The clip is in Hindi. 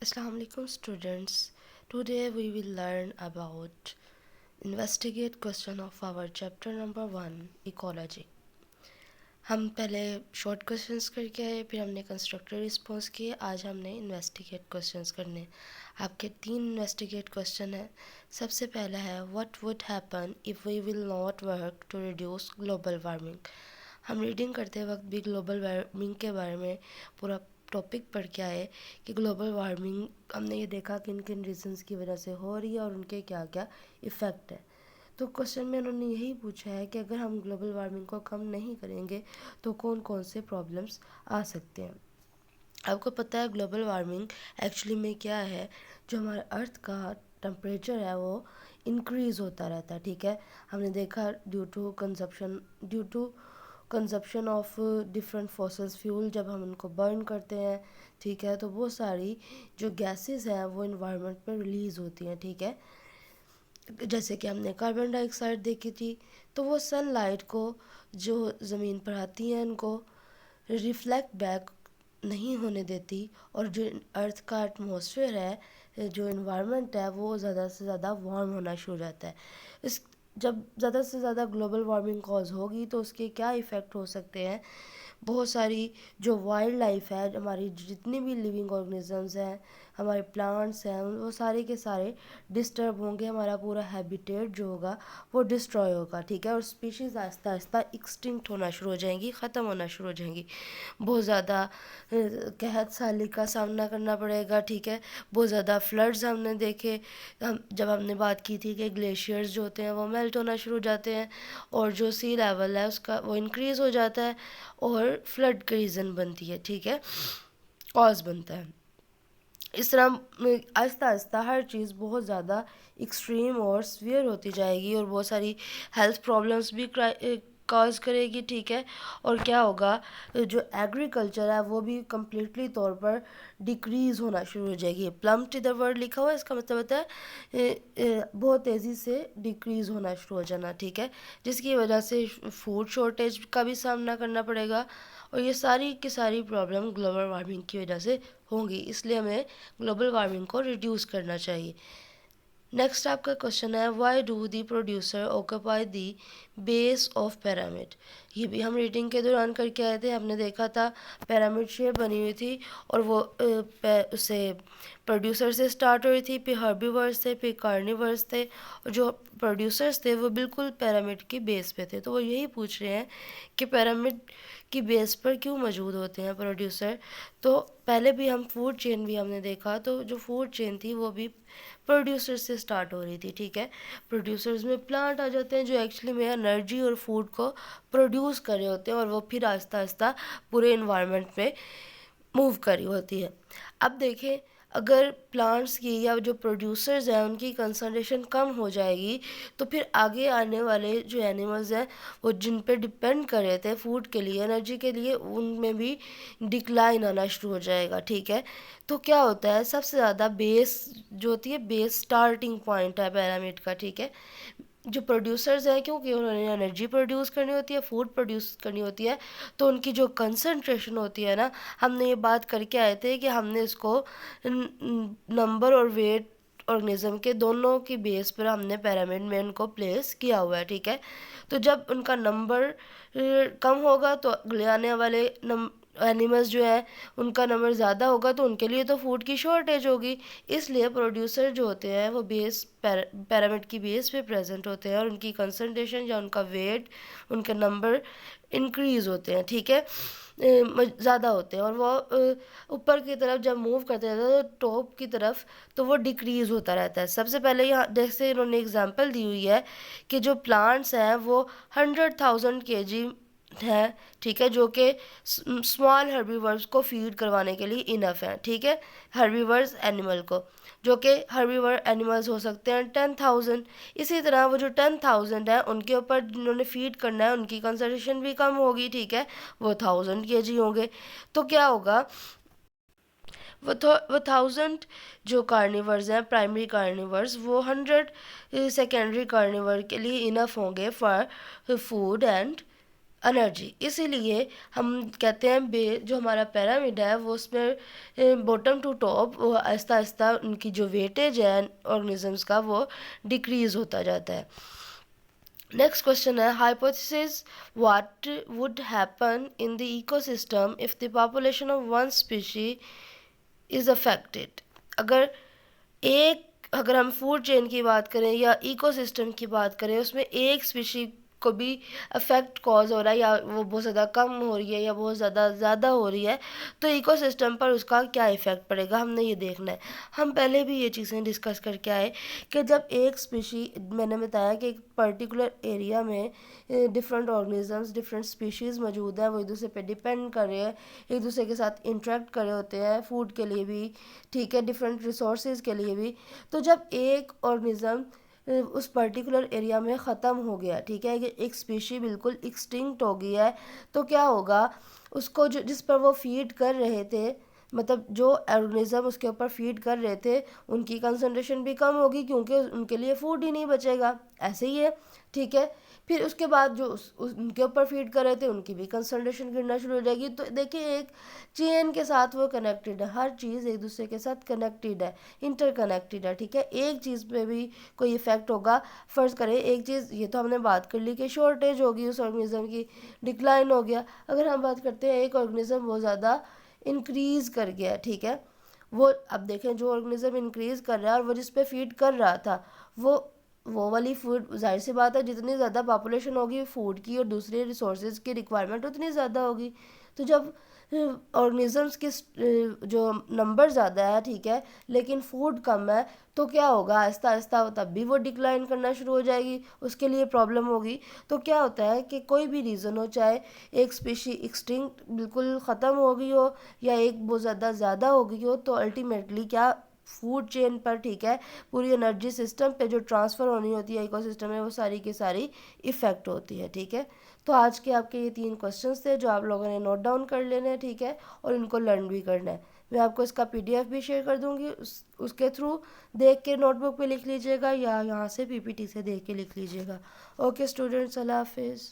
Assalamualaikum students. Today we will learn about investigate question of our chapter number 1 ecology. हम पहले शॉर्ट क्वेश्चंस करके आए, फिर हमने कंस्ट्रक्टिव रिस्पॉन्स किए। आज हमने इन्वेस्टिगेट क्वेश्चंस करने। आपके 3 इन्वेस्टिगेट क्वेश्चन हैं। सबसे पहला है what would happen if we will not work to reduce global warming. हम रीडिंग करते वक्त भी ग्लोबल वार्मिंग के बारे में पूरा टॉपिक पढ़ के आए कि ग्लोबल वार्मिंग हमने ये देखा किन किन रीजंस की वजह से हो रही है और उनके क्या क्या इफ़ेक्ट है। तो क्वेश्चन में उन्होंने यही पूछा है कि अगर हम ग्लोबल वार्मिंग को कम नहीं करेंगे तो कौन कौन से प्रॉब्लम्स आ सकते हैं। आपको पता है ग्लोबल वार्मिंग एक्चुअली में क्या है। जो हमारा अर्थ का टेम्परेचर है वो इंक्रीज़ होता रहता है, ठीक है। हमने देखा due to consumption of different fossils fuel, जब हम उनको बर्न करते हैं, ठीक है, तो वो सारी जो गैसेस हैं वो इन्वायरमेंट में रिलीज़ होती हैं, ठीक है। जैसे कि हमने कार्बन डाइऑक्साइड देखी थी, तो वो सनलाइट को जो ज़मीन पर आती हैं उनको रिफ्लेक्ट बैक नहीं होने देती, और जो अर्थ का एटमॉस्फेयर है, जो इन्वायरमेंट है, वो ज़्यादा से ज़्यादा वार्म होना शुरू हो जाता है। इस जब ज़्यादा से ज़्यादा ग्लोबल वार्मिंग कॉज होगी तो उसके क्या इफ़ेक्ट हो सकते हैं। बहुत सारी जो वाइल्ड लाइफ है, हमारी जितनी भी लिविंग ऑर्गेनिजम्स हैं, हमारे प्लांट्स हैं, वो सारे के सारे डिस्टर्ब होंगे। हमारा पूरा हैबिटेट जो होगा वो डिस्ट्रॉय होगा, ठीक है। और स्पीशीज़ आहिस्ता आहिस्ता एक्सटिंक्ट होना शुरू हो जाएंगी, ख़त्म होना शुरू हो जाएंगी। बहुत ज़्यादा कहत साली का सामना करना पड़ेगा, ठीक है। बहुत ज़्यादा फ्लड्स हमने देखे। जब हमने बात की थी कि ग्लेशियर्स जो होते हैं वो मेल्ट होना शुरू हो जाते हैं, और जो सी लेवल है उसका वो इंक्रीज़ हो जाता है, और फ्लड का रीज़न बनती है, ठीक है, कॉज बनता है। इस तरह आहिस्ता आहिस्ता हर चीज़ बहुत ज़्यादा एक्सट्रीम और सीवियर होती जाएगी, और बहुत सारी हेल्थ प्रॉब्लम्स भी कॉज करेगी, ठीक है। और क्या होगा, जो एग्रीकल्चर है वो भी कम्प्लीटली तौर पर डिक्रीज़ होना शुरू हो जाएगी। प्लम्प्ट इधर वर्ड लिखा हुआ है, इसका मतलब होता है बहुत तेज़ी से डिक्रीज़ होना शुरू हो जाना, ठीक है। जिसकी वजह से फूड शॉर्टेज का भी सामना करना पड़ेगा, और ये सारी की सारी प्रॉब्लम ग्लोबल वार्मिंग की वजह से होंगी। इसलिए हमें ग्लोबल वार्मिंग को रिड्यूस करना चाहिए। नेक्स्ट आपका क्वेश्चन है why do the producer occupy the base of pyramid. ये भी हम रीडिंग के दौरान करके आए थे। हमने देखा था पिरामिड शेप बनी हुई थी, और वो उसे प्रोड्यूसर से स्टार्ट हो रही थी, फिर हर्बीवर्स थे, फिर कार्निवर्स थे, और जो प्रोड्यूसर्स थे वो बिल्कुल पिरामिड की बेस पे थे। तो वो यही पूछ रहे हैं कि पिरामिड की बेस पर क्यों मौजूद होते हैं प्रोड्यूसर। तो पहले भी हम फूड चेन भी हमने देखा, तो जो फूड चेन थी वो भी प्रोड्यूसर से स्टार्ट हो रही थी, ठीक है। प्रोड्यूसर्स में प्लांट आ जाते हैं जो एक्चुअली में एनर्जी और फूड को प्रोड्यूस कर रहे होते हैं, और वो फिर आहिस्ता आहिस्ता पूरे इन्वायरमेंट में मूव करी होती है। अब देखें, अगर प्लांट्स की या जो प्रोड्यूसर्स हैं उनकी कंसंट्रेशन कम हो जाएगी, तो फिर आगे आने वाले जो एनिमल्स हैं वो जिन पे डिपेंड कर रहे थे फूड के लिए, एनर्जी के लिए, उनमें भी डिक्लाइन आना शुरू हो जाएगा, ठीक है। तो क्या होता है, सबसे ज़्यादा बेस जो होती है, बेस स्टार्टिंग पॉइंट है पिरामिड का, ठीक है। जो प्रोड्यूसर्स हैं, क्योंकि उन्होंने एनर्जी प्रोड्यूस करनी होती है, फूड प्रोड्यूस करनी होती है, तो उनकी जो कंसंट्रेशन होती है ना, हमने ये बात करके आए थे कि हमने इसको नंबर और वेट ऑर्गेनिज्म के दोनों की बेस पर हमने पिरामिड में उनको प्लेस किया हुआ है, ठीक है। तो जब उनका नंबर कम होगा तो अगले आने वाले एनिमल्स जो है उनका नंबर ज़्यादा होगा, तो उनके लिए तो फूड की शॉर्टेज होगी। इसलिए प्रोड्यूसर जो होते हैं वो बेस पिरामिड की बेस पे प्रेजेंट होते हैं, और उनकी कंसंट्रेशन या उनका वेट, उनके नंबर इंक्रीज़ होते हैं, ठीक है, ज़्यादा होते हैं। और वो ऊपर की तरफ जब मूव करते रहते हैं तो टॉप की तरफ तो वो डिक्रीज़ होता रहता है। सबसे पहले यहाँ जैसे इन्होंने एग्जांपल दी हुई है कि जो प्लांट्स हैं वो 100,000 kg है, ठीक है, जो कि स्मॉल हर्बीवर्स को फीड करवाने के लिए इनफ है, ठीक है। हर्बीवर्स एनिमल को, जो कि हर्बीवर एनिमल्स हो सकते हैं 10,000। इसी तरह वो जो 10,000 है उनके ऊपर जिन्होंने फीड करना है उनकी कंसंट्रेशन भी कम होगी, ठीक है, वो 1,000 kg होंगे। तो क्या होगा, वो 1,000 जो कार्निवर्स हैं, प्राइमरी कार्निवर्स, वो 100 सेकेंडरी कार्निवर के लिए इनफ होंगे फॉर फूड एंड एनर्जी। इसीलिए हम कहते हैं जो हमारा पिरामिड है वो उसमें बॉटम टू टॉप वो आहिस्ता आहिस्ता उनकी जो वेटेज है ऑर्गेनिजम्स का वो डिक्रीज होता जाता है। नेक्स्ट क्वेश्चन है hypothesis what would happen in the ecosystem if the population of one species is affected. अगर हम फूड चेन की बात करें या इकोसिस्टम की बात करें उसमें एक स्पीशी को भी अफेक्ट कॉज हो रहा है या वो बहुत ज़्यादा कम हो रही है या बहुत ज़्यादा हो रही है तो इकोसिस्टम पर उसका क्या इफ़ेक्ट पड़ेगा हमने ये देखना है। हम पहले भी ये चीज़ें डिस्कस करके आए कि जब एक स्पीशी मैंने बताया कि एक पर्टिकुलर एरिया में डिफरेंट ऑर्गेनिजम्स डिफरेंट स्पीशीज़ मौजूद हैं वो एक दूसरे पे डिपेंड कर रहे हैं एक दूसरे के साथ इंटरेक्ट कर रहे होते हैं फूड के लिए भी ठीक है डिफरेंट रिसोर्सेज के लिए भी। तो जब एक ऑर्गेनिज्म उस पर्टिकुलर एरिया में ख़त्म हो गया ठीक है कि एक स्पीशी बिल्कुल एक्सटिंक्ट हो गई है तो क्या होगा उसको जो जिस पर वो फीड कर रहे थे मतलब जो ऑर्गेनिज्म उसके ऊपर फीड कर रहे थे उनकी कंसंट्रेशन भी कम होगी क्योंकि उनके लिए फूड ही नहीं बचेगा। ऐसे ही है ठीक है। फिर उसके बाद जो उनके ऊपर फीड कर रहे थे उनकी भी कंसंट्रेशन गिरना शुरू हो जाएगी। तो देखिए एक चेन के साथ वो कनेक्टेड है हर चीज़ एक दूसरे के साथ कनेक्टेड है इंटरकनेक्टेड है ठीक है। एक चीज़ पे भी कोई इफेक्ट होगा फ़र्ज़ करें एक चीज़ ये तो हमने बात कर ली कि शॉर्टेज होगी उस ऑर्गेनिज्म की डिक्लाइन हो गया। अगर हम बात करते हैं एक ऑर्गेनिज्म बहुत ज़्यादा इंक्रीज़ कर गया ठीक है वो अब देखें जो ऑर्गेनिज्म इंक्रीज़ कर रहा है और वो जिस पे फीड कर रहा था वो वाली फूड जाहिर सी बात है जितनी ज़्यादा पॉपुलेशन होगी फूड की और दूसरे रिसोर्सेज की रिक्वायरमेंट उतनी ज़्यादा होगी। तो जब ऑर्गेनिजम्स की जो नंबर ज़्यादा है ठीक है लेकिन फूड कम है तो क्या होगा आहिस्ता आहिस्ता तब भी वो डिक्लाइन करना शुरू हो जाएगी उसके लिए प्रॉब्लम होगी। तो क्या होता है कि कोई भी रीज़न हो चाहे एक स्पीशी एक्सटिंक्ट बिल्कुल ख़त्म हो गई हो या एक बहुत ज़्यादा हो गई हो तो अल्टीमेटली क्या फूड चेन पर ठीक है पूरी एनर्जी सिस्टम पे जो ट्रांसफ़र होनी होती है इकोसिस्टम में वो सारी की सारी इफ़ेक्ट होती है ठीक है। तो आज के आपके ये 3 क्वेश्चंस थे जो आप लोगों ने नोट डाउन कर लेने हैं ठीक है और इनको लर्न भी करना है। मैं आपको इसका पीडीएफ भी शेयर कर दूंगी उसके थ्रू देख के नोटबुक पे लिख लीजिएगा या यहाँ से पीपीटी से देख के लिख लीजिएगा। ओके स्टूडेंट्स अल्लाह हाफिज़।